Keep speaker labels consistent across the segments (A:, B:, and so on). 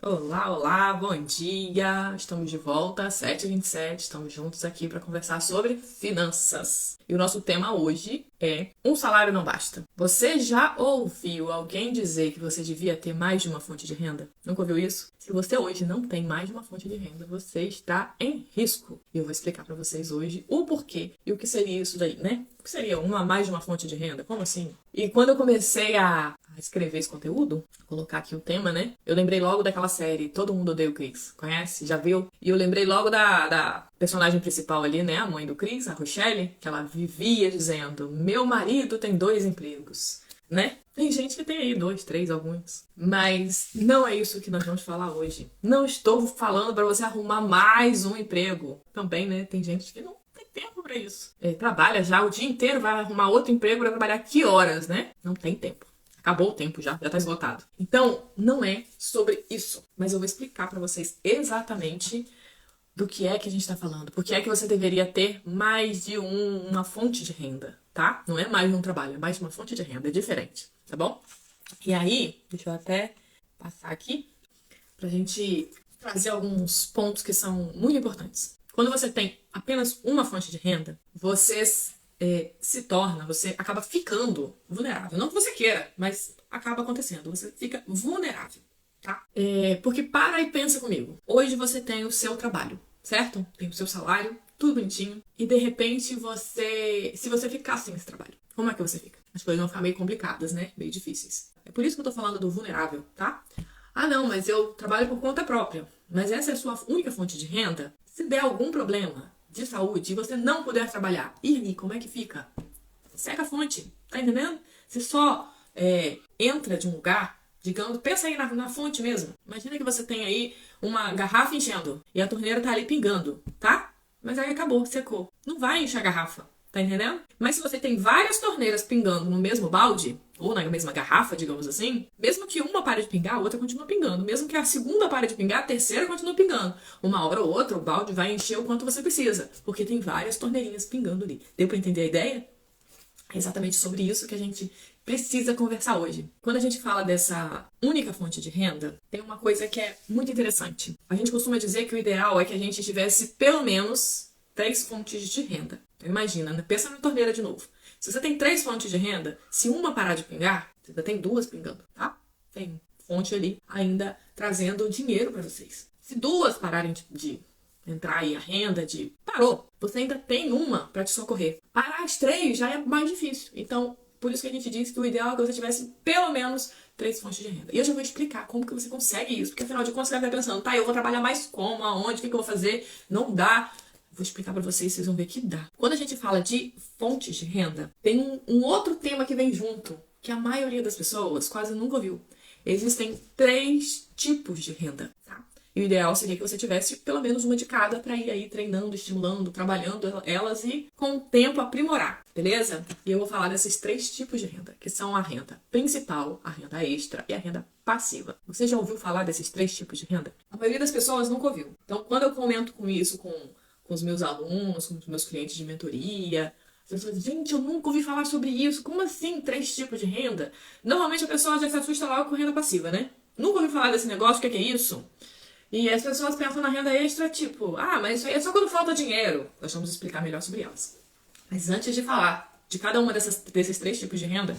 A: Olá, olá, bom dia! Estamos de volta, 7h27, estamos juntos aqui para conversar sobre finanças. E o nosso tema hoje é um salário não basta. Você já ouviu alguém dizer que você devia ter mais de uma fonte de renda? Nunca ouviu isso? Se você hoje não tem mais de uma fonte de renda, você está em risco. E eu vou explicar para vocês hoje o porquê e o que seria isso daí, né? O que seria mais de uma fonte de renda? Como assim? E quando eu comecei a escrever esse conteúdo, vou colocar aqui o tema, né? Eu lembrei logo daquela série Todo Mundo Odeia o Chris. Conhece? Já viu? E eu lembrei logo da personagem principal ali, né? A mãe do Chris, a Rochelle, que ela vivia dizendo: meu marido tem 2 empregos, né? Tem gente que tem aí 2, 3, alguns. Mas não é isso que nós vamos falar hoje. Não estou falando para você arrumar mais um emprego. Também, né? Tem gente que não tem tempo para isso. Trabalha já o dia inteiro, vai arrumar outro emprego para trabalhar que horas, né? Não tem tempo. Acabou o tempo já tá esgotado. Então, não é sobre isso. Mas eu vou explicar para vocês exatamente do que é que a gente tá falando. Por que é que você deveria ter mais de uma fonte de renda, tá? Não é mais de um trabalho, é mais de uma fonte de renda. É diferente, tá bom? E aí, deixa eu até passar aqui pra gente trazer alguns pontos que são muito importantes. Quando você tem apenas uma fonte de renda, você você acaba ficando vulnerável. Não que você queira, mas acaba acontecendo. Você fica vulnerável, tá? Porque para e pensa comigo. Hoje você tem o seu trabalho, certo? Tem o seu salário, tudo bonitinho. E de repente se você ficar sem esse trabalho, como é que você fica? As coisas vão ficar meio complicadas, né? Meio difíceis. É por isso que eu tô falando do vulnerável, tá? Ah, não, mas eu trabalho por conta própria. Mas essa é a sua única fonte de renda? Se der algum problema de saúde e você não puder trabalhar, e aí, como é que fica? Seca a fonte, tá entendendo? Você só entra de um lugar, digamos, pensa aí na fonte mesmo. Imagina que você tem aí uma garrafa enchendo e a torneira tá ali pingando, tá? Mas aí acabou, secou. Não vai encher a garrafa, tá entendendo? Mas se você tem várias torneiras pingando no mesmo balde, ou na mesma garrafa, digamos assim, mesmo que uma pare de pingar, a outra continua pingando. Mesmo que a segunda pare de pingar, a terceira continua pingando. Uma hora ou outra, o balde vai encher o quanto você precisa, porque tem várias torneirinhas pingando ali. Deu pra entender a ideia? É exatamente sobre isso que a gente precisa conversar hoje. Quando a gente fala dessa única fonte de renda, tem uma coisa que é muito interessante. A gente costuma dizer que o ideal é que a gente tivesse pelo menos 3 fontes de renda. Então, imagina, pensa na torneira de novo. Se você tem 3 fontes de renda, se uma parar de pingar, você ainda tem 2 pingando, tá? Tem fonte ali ainda trazendo dinheiro para vocês. Se 2 pararem de entrar aí a renda parou, você ainda tem uma para te socorrer. Parar as 3 já é mais difícil. Então, por isso que a gente diz que o ideal é que você tivesse pelo menos 3 fontes de renda. E eu já vou explicar como que você consegue isso, porque afinal de contas você vai pensando, tá, eu vou trabalhar mais como, aonde, o que eu vou fazer? Não dá. Vou explicar pra vocês vão ver que dá. Quando a gente fala de fontes de renda, tem um outro tema que vem junto, que a maioria das pessoas quase nunca ouviu. Existem 3 tipos de renda, tá? E o ideal seria que você tivesse pelo menos uma de cada para ir aí treinando, estimulando, trabalhando elas e com o tempo aprimorar, beleza? E eu vou falar desses 3 tipos de renda, que são a renda principal, a renda extra e a renda passiva. Você já ouviu falar desses 3 tipos de renda? A maioria das pessoas nunca ouviu. Então, quando eu comento com isso com os meus alunos, com os meus clientes de mentoria, as pessoas dizem, gente, eu nunca ouvi falar sobre isso. Como assim 3 tipos de renda? Normalmente a pessoa já se assusta logo com renda passiva, né? Nunca ouvi falar desse negócio, o que é isso? E as pessoas pensam na renda extra, tipo, mas isso aí é só quando falta dinheiro. Nós vamos explicar melhor sobre elas. Mas antes de falar de cada uma desses 3 tipos de renda,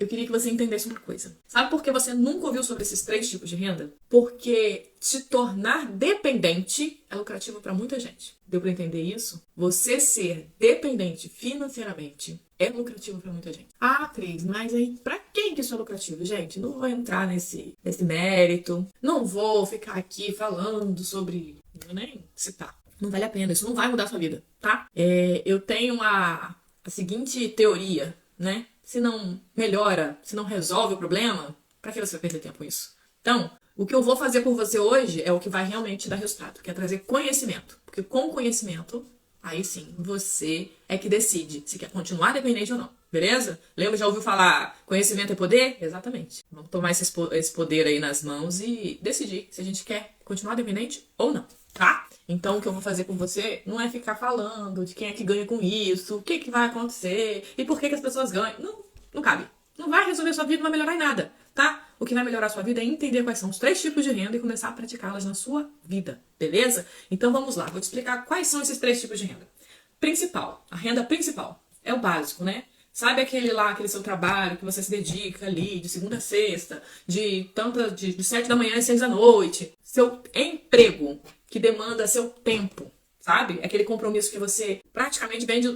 A: eu queria que você entendesse uma coisa. Sabe por que você nunca ouviu sobre esses 3 tipos de renda? Porque se tornar dependente é lucrativo para muita gente. Deu para entender isso? Você ser dependente financeiramente é lucrativo para muita gente. Ah, Cris, mas aí para quem que isso é lucrativo? Gente, não vou entrar nesse mérito. Não vou ficar aqui falando sobre... Não vou nem citar. Não vale a pena, isso não vai mudar a sua vida, tá? Eu tenho a seguinte teoria, né? Se não melhora, se não resolve o problema, pra que você vai perder tempo com isso? Então, o que eu vou fazer por você hoje é o que vai realmente dar resultado, que é trazer conhecimento. Porque com conhecimento, aí sim, você é que decide se quer continuar dependente ou não. Beleza? Lembra, já ouviu falar conhecimento é poder? Exatamente. Vamos tomar esse poder aí nas mãos e decidir se a gente quer continuar dependente ou não, tá? Então, o que eu vou fazer com você não é ficar falando de quem é que ganha com isso, o que que vai acontecer e por que as pessoas ganham. Não cabe. Não vai resolver sua vida, não vai melhorar em nada, tá? o que vai melhorar a sua vida é entender quais são os 3 tipos de renda e começar a praticá-las na sua vida, beleza? Então vamos lá, vou te explicar quais são esses 3 tipos de renda. Principal, a renda principal, é o básico, né? Sabe aquele seu trabalho que você se dedica ali de segunda a sexta, de 7 da manhã às 6 da noite, seu emprego que demanda seu tempo, sabe? Aquele compromisso que você praticamente vende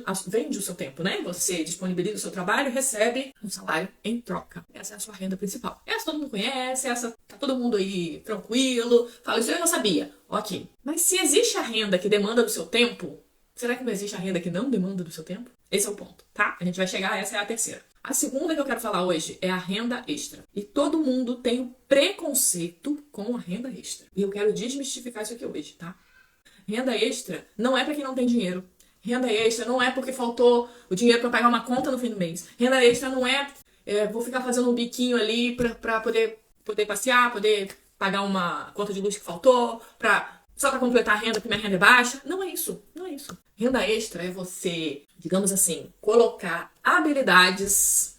A: o seu tempo, né? Você disponibiliza o seu trabalho e recebe um salário em troca. Essa é a sua renda principal. Essa todo mundo conhece, essa tá todo mundo aí tranquilo, fala, isso eu não sabia. Ok. Mas se existe a renda que demanda do seu tempo, será que não existe a renda que não demanda do seu tempo? Esse é o ponto, tá? A gente vai chegar, essa é a terceira. A segunda que eu quero falar hoje é a renda extra. E todo mundo tem um preconceito com a renda extra. E eu quero desmistificar isso aqui hoje, tá? Renda extra não é para quem não tem dinheiro. Renda extra não é porque faltou o dinheiro para pagar uma conta no fim do mês. Renda extra não é, vou ficar fazendo um biquinho ali para poder passear, poder pagar uma conta de luz que faltou, só para completar a renda porque minha renda é baixa. Não é isso, não é isso. Renda extra é você, digamos assim, colocar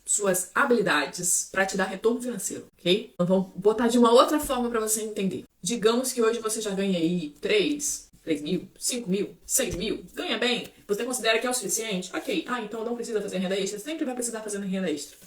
A: suas habilidades para te dar retorno financeiro, ok? Então vamos botar de uma outra forma para você entender. Digamos que hoje você já ganha aí 3 mil, 5 mil, 6 mil, ganha bem, você considera que é o suficiente? Ok, então não precisa fazer renda extra, sempre vai precisar fazer renda extra.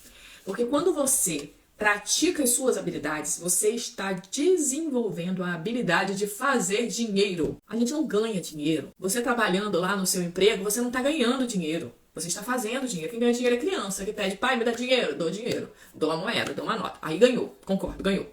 A: Porque quando você pratica as suas habilidades, você está desenvolvendo a habilidade de fazer dinheiro. A gente não ganha dinheiro. Você trabalhando lá no seu emprego, você não está ganhando dinheiro. Você está fazendo dinheiro. Quem ganha dinheiro é criança, que pede, pai, me dá dinheiro. Dou dinheiro. Dou uma moeda, dou uma nota. Aí ganhou. Concordo, ganhou.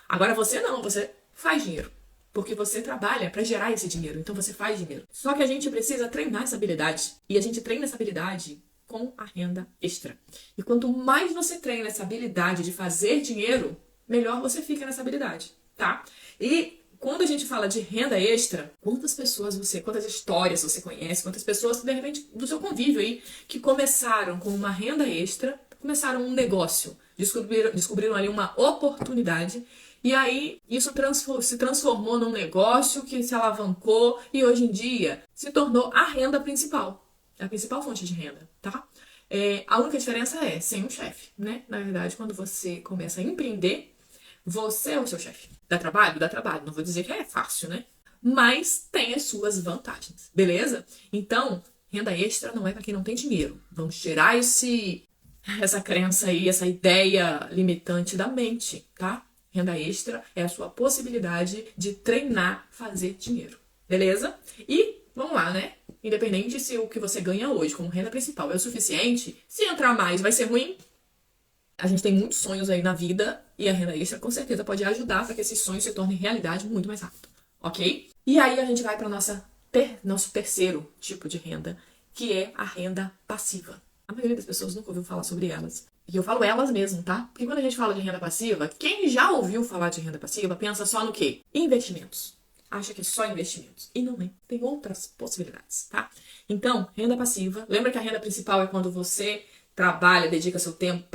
A: Agora você não, você faz dinheiro. Porque você trabalha para gerar esse dinheiro. Então você faz dinheiro. Só que a gente precisa treinar essa habilidade. E a gente treina essa habilidade com a renda extra. E quanto mais você treina essa habilidade de fazer dinheiro, melhor você fica nessa habilidade, tá? E quando a gente fala de renda extra, quantas histórias você conhece, quantas pessoas, de repente, do seu convívio aí, que começaram com uma renda extra, começaram um negócio, descobriram ali uma oportunidade, e aí isso se transformou num negócio que se alavancou e hoje em dia se tornou a renda principal. É a principal fonte de renda, tá? A única diferença é sem um chefe, né? Na verdade, quando você começa a empreender, você é o seu chefe. Dá trabalho? Dá trabalho. Não vou dizer que é fácil, né? Mas tem as suas vantagens, beleza? Então, renda extra não é para quem não tem dinheiro. Vamos tirar essa crença aí, essa ideia limitante da mente, tá? Renda extra é a sua possibilidade de treinar, fazer dinheiro, beleza? E vamos lá, né? Independente se o que você ganha hoje como renda principal é o suficiente, se entrar mais vai ser ruim. A gente tem muitos sonhos aí na vida e a renda extra com certeza pode ajudar para que esses sonhos se tornem realidade muito mais rápido, ok? E aí a gente vai para nosso terceiro tipo de renda, que é a renda passiva. A maioria das pessoas nunca ouviu falar sobre elas. E eu falo elas mesmo, tá? Porque quando a gente fala de renda passiva, quem já ouviu falar de renda passiva pensa só no quê? Investimentos. Acha que é só investimentos. E não é. Tem outras possibilidades, tá? Então, renda passiva. Lembra que a renda principal é quando você trabalha, dedica seu tempo,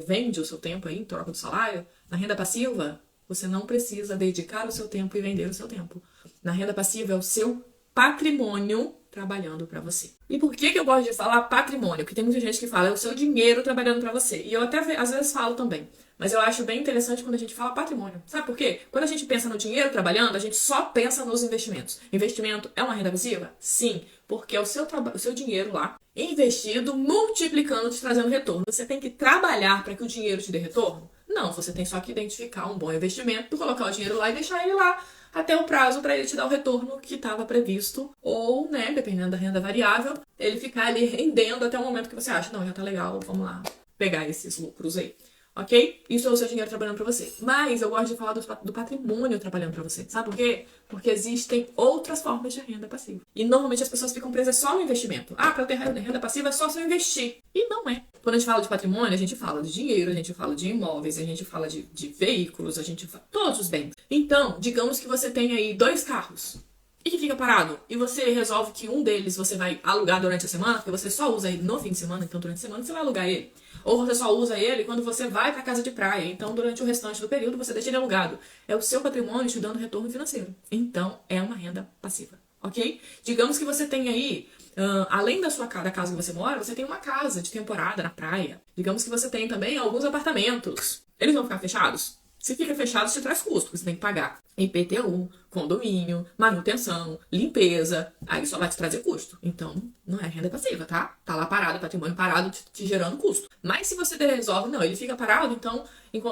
A: vende o seu tempo aí em troca do salário. Na renda passiva, você não precisa dedicar o seu tempo e vender o seu tempo. Na renda passiva é o seu patrimônio trabalhando para você. E por que eu gosto de falar patrimônio? Porque tem muita gente que fala, é o seu dinheiro trabalhando para você. E eu até às vezes falo também. Mas eu acho bem interessante quando a gente fala patrimônio. Sabe por quê? Quando a gente pensa no dinheiro trabalhando, a gente só pensa nos investimentos. Investimento é uma renda passiva? Sim, porque é o seu dinheiro lá investido, multiplicando, te trazendo retorno. Você tem que trabalhar para que o dinheiro te dê retorno? Não, você tem só que identificar um bom investimento, colocar o dinheiro lá e deixar ele lá até o prazo para ele te dar o retorno que estava previsto. Ou, né, dependendo da renda variável, ele ficar ali rendendo até o momento que você acha, não, já tá legal, vamos lá pegar esses lucros aí. Ok? Isso é o seu dinheiro trabalhando para você. Mas eu gosto de falar do patrimônio trabalhando para você. Sabe por quê? Porque existem outras formas de renda passiva. E normalmente as pessoas ficam presas só no investimento. Ah, para eu ter renda passiva é só se eu investir. E não é. Quando a gente fala de patrimônio, a gente fala de dinheiro, a gente fala de imóveis, a gente fala de veículos, a gente fala todos os bens. Então, digamos que você tem aí 2 carros. E que fica parado. E você resolve que um deles você vai alugar durante a semana, porque você só usa ele no fim de semana, então durante a semana você vai alugar ele. Ou você só usa ele quando você vai para casa de praia. Então, durante o restante do período, você deixa ele alugado. É o seu patrimônio te dando retorno financeiro. Então, é uma renda passiva, ok? Digamos que você tem aí, além da casa que você mora, você tem uma casa de temporada na praia. Digamos que você tem também alguns apartamentos. Eles vão ficar fechados? Se fica fechado, te traz custo, porque você tem que pagar IPTU, condomínio, manutenção, limpeza. Aí só vai te trazer custo. Então, não é renda passiva, tá? Tá lá parado, patrimônio parado, te gerando custo. Mas se você resolve, não, ele fica parado, então,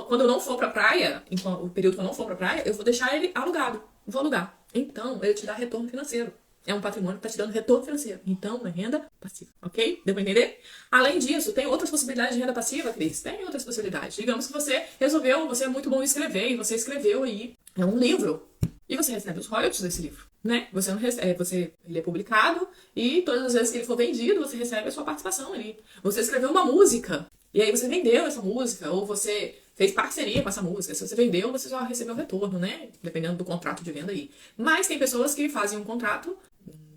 A: quando eu não for pra praia, o período que eu não for pra praia, eu vou deixar ele alugado. Vou alugar. Então, ele te dá retorno financeiro. É um patrimônio que está te dando retorno financeiro. Então, é renda passiva, ok? Deu para entender? Além disso, tem outras possibilidades de renda passiva, Cris? Tem outras possibilidades. Digamos que você é muito bom em escrever, e você escreveu aí um livro, e você recebe os royalties desse livro, né? Você não recebe, ele é publicado, e todas as vezes que ele for vendido, você recebe a sua participação ali. Você escreveu uma música, e aí você vendeu essa música, ou você fez parceria com essa música. Se você vendeu, você já recebeu o retorno, né? Dependendo do contrato de venda aí. Mas tem pessoas que fazem um contrato,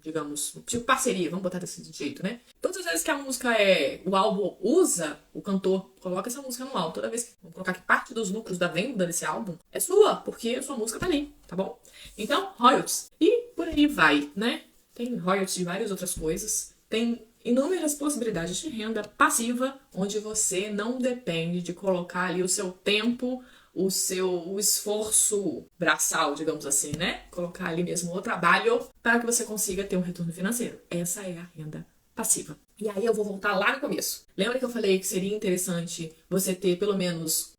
A: digamos, tipo parceria, vamos botar desse jeito, né? Todas as vezes que a música o álbum usa, o cantor coloca essa música no álbum. Toda vez que, vamos colocar que parte dos lucros da venda desse álbum é sua, porque a sua música tá ali, tá bom? Então, royalties. E por aí vai, né? Tem royalties de várias outras coisas. Tem inúmeras possibilidades de renda passiva, onde você não depende de colocar ali o seu tempo, o esforço braçal, digamos assim, né? Colocar ali mesmo o trabalho para que você consiga ter um retorno financeiro. Essa é a renda passiva. E aí eu vou voltar lá no começo. Lembra que eu falei que seria interessante você ter pelo menos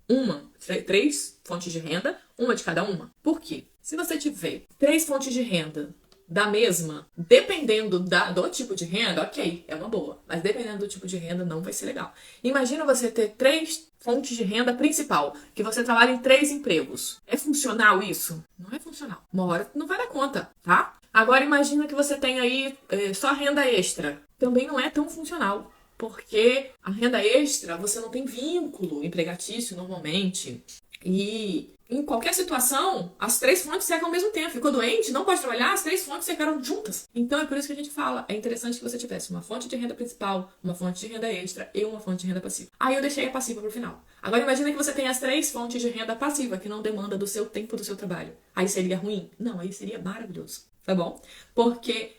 A: três fontes de renda, uma de cada uma? Por quê? Se você tiver 3 fontes de renda da mesma, dependendo do tipo de renda, ok, é uma boa. Mas dependendo do tipo de renda, não vai ser legal. Imagina você ter 3 fontes de renda principal, que você trabalha em 3 empregos. É funcional isso? Não é funcional. Uma hora não vai dar conta, tá? Agora imagina que você tem aí só renda extra. Também não é tão funcional. Porque a renda extra, você não tem vínculo empregatício normalmente. E em qualquer situação, as 3 fontes secam ao mesmo tempo. Ficou doente, não pode trabalhar, as 3 fontes secaram juntas. Então é por isso que a gente fala, é interessante que você tivesse uma fonte de renda principal, uma fonte de renda extra e uma fonte de renda passiva. Aí eu deixei a passiva pro final. Agora imagina que você tem as 3 fontes de renda passiva, que não demanda do seu tempo, do seu trabalho. Aí seria ruim? Não, aí seria maravilhoso, tá bom? Porque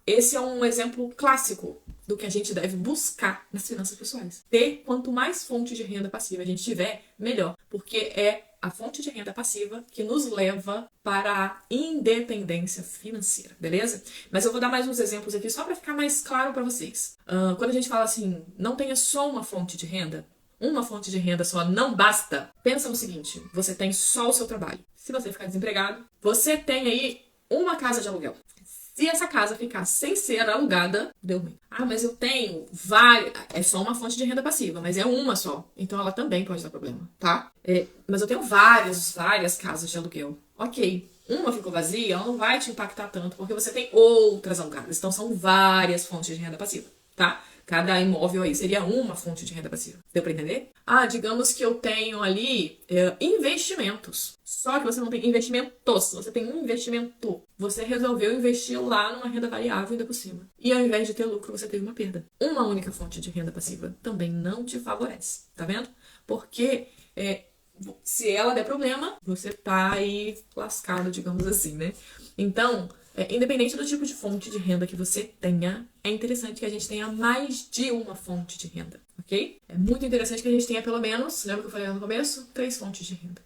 A: esse é um exemplo clássico do que a gente deve buscar nas finanças pessoais. Ter quanto mais fontes de renda passiva a gente tiver, melhor. Porque é a fonte de renda passiva que nos leva para a independência financeira, beleza? Mas eu vou dar mais uns exemplos aqui só para ficar mais claro para vocês. Quando a gente fala assim, não tenha só uma fonte de renda, uma fonte de renda só não basta. Pensa no seguinte, você tem só o seu trabalho. Se você ficar desempregado, você tem aí uma casa de aluguel. Se essa casa ficar sem ser alugada, deu ruim. Ah, mas eu tenho várias... É só uma fonte de renda passiva, mas é uma só. Então ela também pode dar problema, tá? Mas eu tenho várias casas de aluguel. Ok, uma ficou vazia, ela não vai te impactar tanto, porque você tem outras alugadas. Então são várias fontes de renda passiva, tá? Cada imóvel aí seria uma fonte de renda passiva. Deu pra entender? Ah, digamos que eu tenho ali investimentos. Só que você não tem investimentos, você tem um investimento. Você resolveu investir lá numa renda variável ainda por cima. E ao invés de ter lucro, você teve uma perda. Uma única fonte de renda passiva também não te favorece. Tá vendo? Porque se ela der problema, você tá aí lascado, digamos assim, né? Então, independente do tipo de fonte de renda que você tenha, é interessante que a gente tenha mais de uma fonte de renda, ok? É muito interessante que a gente tenha pelo menos, lembra que eu falei no começo? 3 fontes de renda.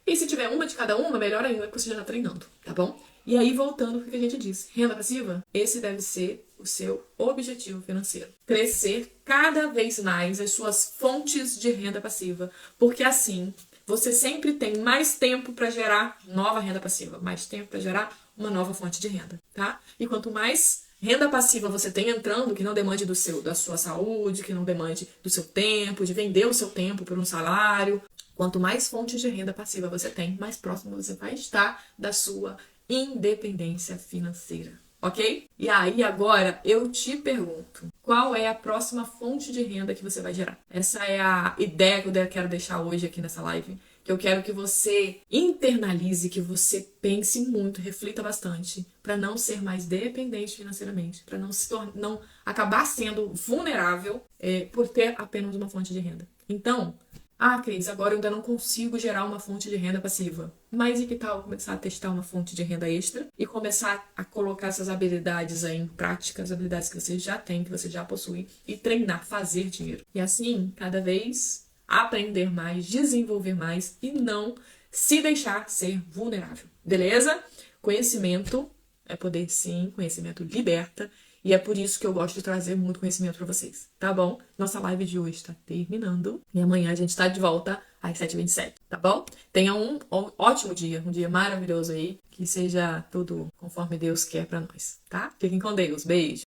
A: E se tiver uma de cada uma, melhor ainda, porque você já tá treinando, tá bom? E aí, voltando ao que a gente disse, renda passiva, esse deve ser o seu objetivo financeiro. Crescer cada vez mais as suas fontes de renda passiva, porque assim você sempre tem mais tempo para gerar nova renda passiva, mais tempo para gerar uma nova fonte de renda, tá? E quanto mais renda passiva você tem entrando, que não demande da sua saúde, que não demande do seu tempo, de vender o seu tempo por um salário, quanto mais fontes de renda passiva você tem, mais próximo você vai estar da sua independência financeira, ok? E aí agora eu te pergunto, qual é a próxima fonte de renda que você vai gerar? Essa é a ideia que eu quero deixar hoje aqui nessa live, que eu quero que você internalize, que você pense muito, reflita bastante, para não ser mais dependente financeiramente, para não acabar sendo vulnerável por ter apenas uma fonte de renda. Então, Cris, agora eu ainda não consigo gerar uma fonte de renda passiva. Mas e que tal começar a testar uma fonte de renda extra e começar a colocar essas habilidades aí em prática, as habilidades que você já tem, que você já possui, e treinar, fazer dinheiro. E assim, cada vez aprender mais, desenvolver mais e não se deixar ser vulnerável, beleza? Conhecimento é poder, sim, conhecimento liberta. E é por isso que eu gosto de trazer muito conhecimento para vocês, tá bom? Nossa live de hoje está terminando. E amanhã a gente está de volta às 7h27, tá bom? Tenha um ótimo dia, um dia maravilhoso aí. Que seja tudo conforme Deus quer para nós, tá? Fiquem com Deus. Beijo!